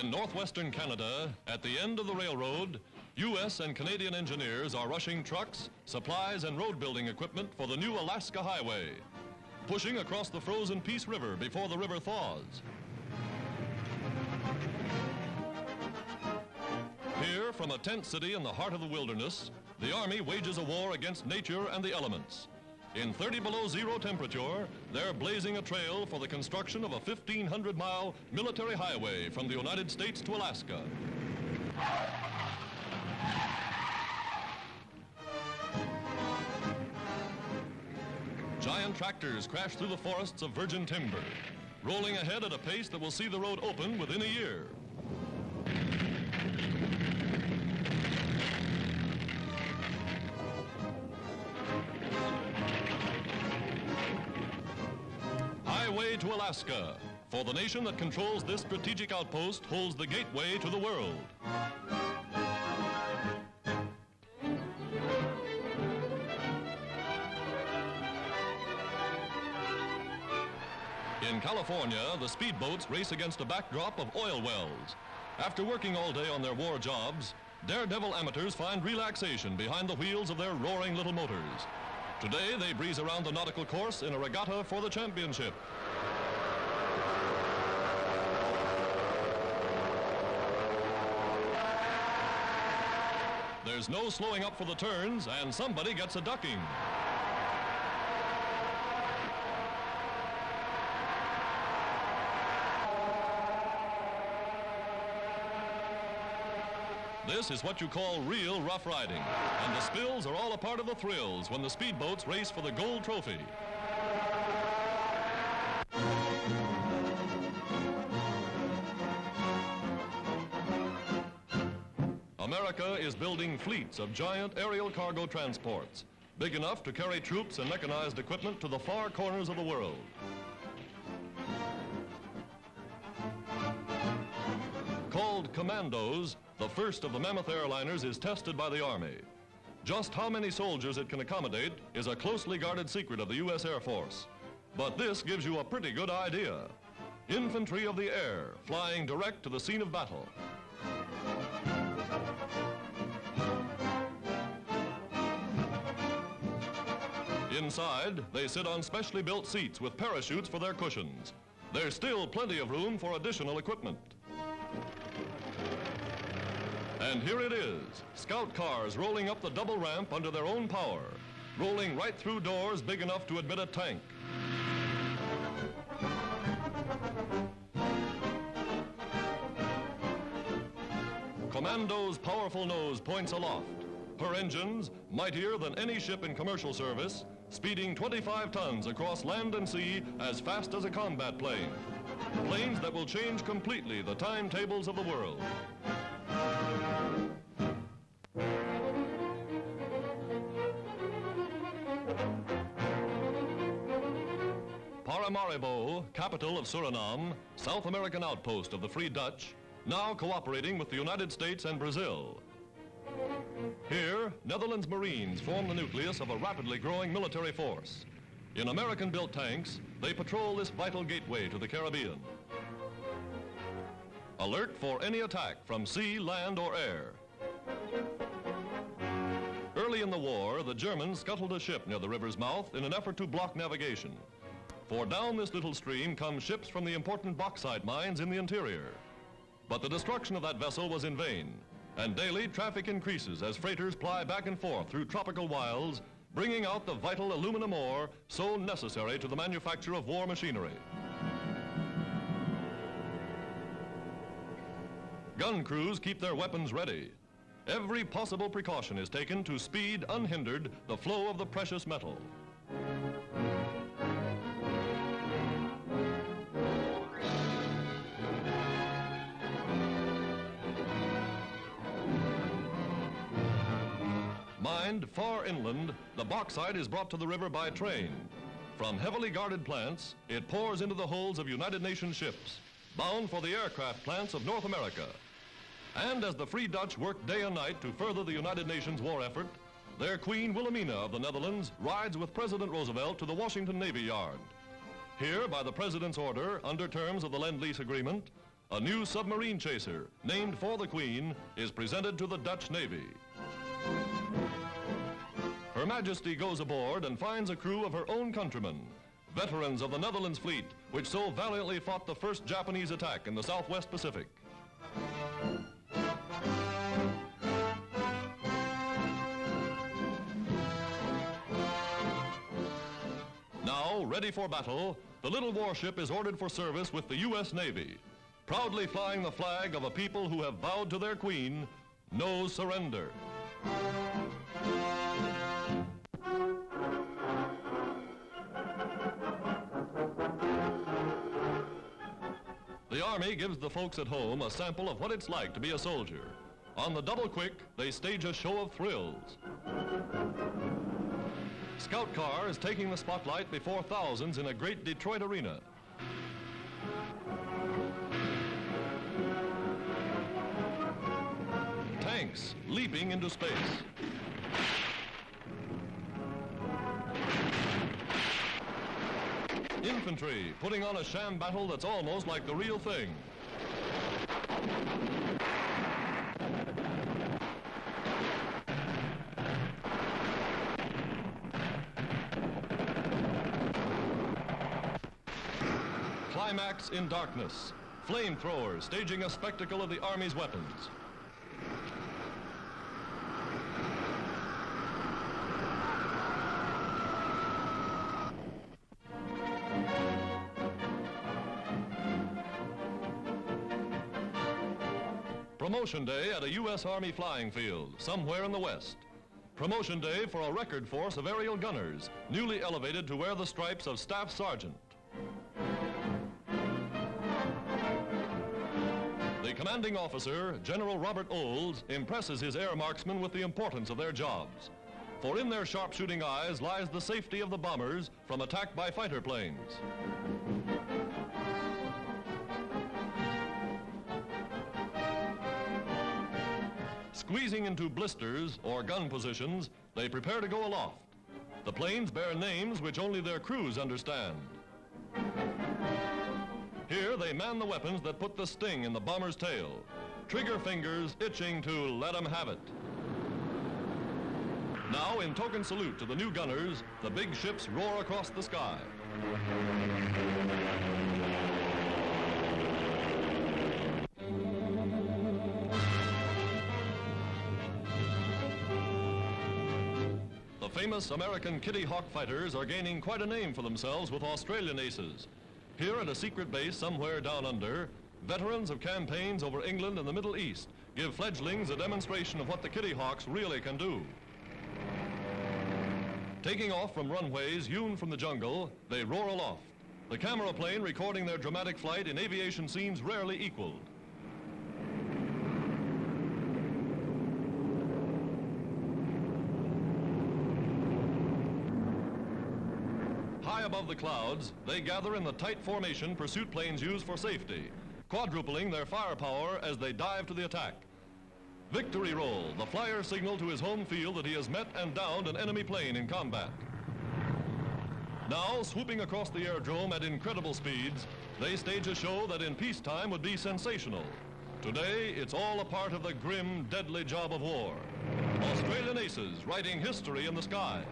In northwestern Canada, at the end of the railroad, U.S. and Canadian engineers are rushing trucks, supplies, and road building equipment for the new Alaska Highway, pushing across the frozen Peace River before the river thaws. Here, from a tent city in the heart of the wilderness, the Army wages a war against nature and the elements. In 30 below zero temperature, they're blazing a trail for the construction of a 1,500-mile military highway from the United States to Alaska. Giant tractors crash through the forests of virgin timber, rolling ahead at a pace that will see the road open within a year. Highway to Alaska, for the nation that controls this strategic outpost holds the gateway to the world. In California, the speedboats race against a backdrop of oil wells. After working all day on their war jobs, daredevil amateurs find relaxation behind the wheels of their roaring little motors. Today, they breeze around the nautical course in a regatta for the championship. There's no slowing up for the turns, and somebody gets a ducking. This is what you call real rough riding, and the spills are all a part of the thrills when the speedboats race for the gold trophy. America is building fleets of giant aerial cargo transports, big enough to carry troops and mechanized equipment to the far corners of the world. Called Commandos, the first of the mammoth airliners is tested by the Army. Just how many soldiers it can accommodate is a closely guarded secret of the U.S. Air Force. But this gives you a pretty good idea. Infantry of the air, flying direct to the scene of battle. Inside, they sit on specially built seats with parachutes for their cushions. There's still plenty of room for additional equipment. And here it is, scout cars rolling up the double ramp under their own power, rolling right through doors big enough to admit a tank. Commando's powerful nose points aloft. Her engines, mightier than any ship in commercial service, speeding 25 tons across land and sea as fast as a combat plane. Planes that will change completely the timetables of the world. Paramaribo, capital of Suriname, South American outpost of the Free Dutch, now cooperating with the United States and Brazil. Here, Netherlands Marines form the nucleus of a rapidly growing military force. In American-built tanks, they patrol this vital gateway to the Caribbean. Alert for any attack from sea, land, or air. Early in the war, the Germans scuttled a ship near the river's mouth in an effort to block navigation. For down this little stream come ships from the important bauxite mines in the interior. But the destruction of that vessel was in vain, and daily traffic increases as freighters ply back and forth through tropical wilds, bringing out the vital aluminum ore so necessary to the manufacture of war machinery. Gun crews keep their weapons ready. Every possible precaution is taken to speed unhindered the flow of the precious metal. Mined far inland, the bauxite is brought to the river by train. From heavily guarded plants, it pours into the holds of United Nations ships, bound for the aircraft plants of North America. And as the Free Dutch work day and night to further the United Nations war effort, their Queen Wilhelmina of the Netherlands rides with President Roosevelt to the Washington Navy Yard. Here, by the President's order, under terms of the Lend-Lease Agreement, a new submarine chaser, named for the Queen, is presented to the Dutch Navy. Her Majesty goes aboard and finds a crew of her own countrymen, veterans of the Netherlands fleet, which so valiantly fought the first Japanese attack in the Southwest Pacific. Now, ready for battle, the little warship is ordered for service with the U.S. Navy, proudly flying the flag of a people who have vowed to their Queen, no surrender. The Army gives the folks at home a sample of what it's like to be a soldier. On the double quick, they stage a show of thrills. Scout car is taking the spotlight before thousands in a great Detroit arena. Tanks leaping into space. Infantry putting on a sham battle that's almost like the real thing. Climax in darkness. Flamethrowers staging a spectacle of the Army's weapons. Promotion day at a U.S. Army flying field, somewhere in the West. Promotion day for a record force of aerial gunners, newly elevated to wear the stripes of Staff Sergeant. The commanding officer, General Robert Olds, impresses his air marksmen with the importance of their jobs. For in their sharpshooting eyes lies the safety of the bombers from attack by fighter planes. Squeezing into blisters or gun positions, they prepare to go aloft. The planes bear names which only their crews understand. Here they man the weapons that put the sting in the bomber's tail. Trigger fingers itching to let 'em have it. Now, in token salute to the new gunners, the big ships roar across the sky. The famous American Kitty Hawk fighters are gaining quite a name for themselves with Australian aces. Here at a secret base somewhere down under, veterans of campaigns over England and the Middle East give fledglings a demonstration of what the Kitty Hawks really can do. Taking off from runways hewn from the jungle, they roar aloft, the camera plane recording their dramatic flight in aviation scenes rarely equaled. High above the clouds, they gather in the tight formation pursuit planes use for safety, quadrupling their firepower as they dive to the attack. Victory roll, the flyer signal to his home field that he has met and downed an enemy plane in combat. Now, swooping across the aerodrome at incredible speeds, they stage a show that in peacetime would be sensational. Today, it's all a part of the grim, deadly job of war. Australian aces writing history in the skies.